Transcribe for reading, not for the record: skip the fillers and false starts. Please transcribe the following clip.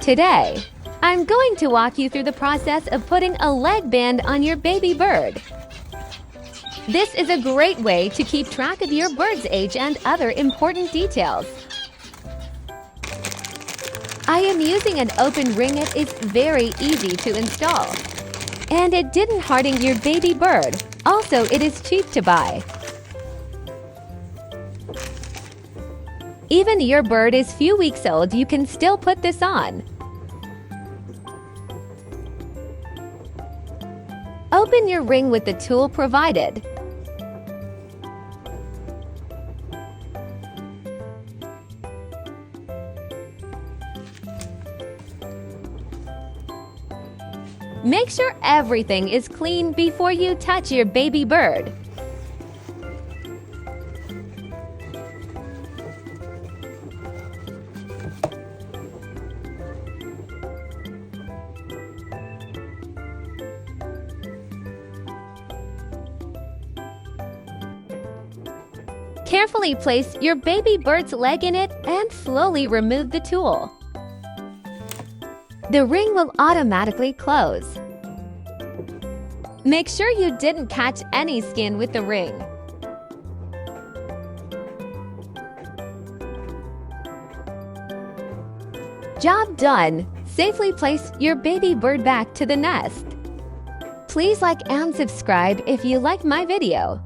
Today, I'm going to walk you through the process of putting a leg band on your baby bird. This is a great way to keep track of your bird's age and other important details. I am using an open ring. It is very easy to install. And it didn't harden your baby bird. Also, it is cheap to buy. Even your bird is few weeks old, you can still put this on. Open your ring with the tool provided. Make sure everything is clean before you touch your baby bird. Carefully place your baby bird's leg in it and slowly remove the tool. The ring will automatically close. Make sure you didn't catch any skin with the ring. Job done! Safely place your baby bird back to the nest. Please like and subscribe if you like my video.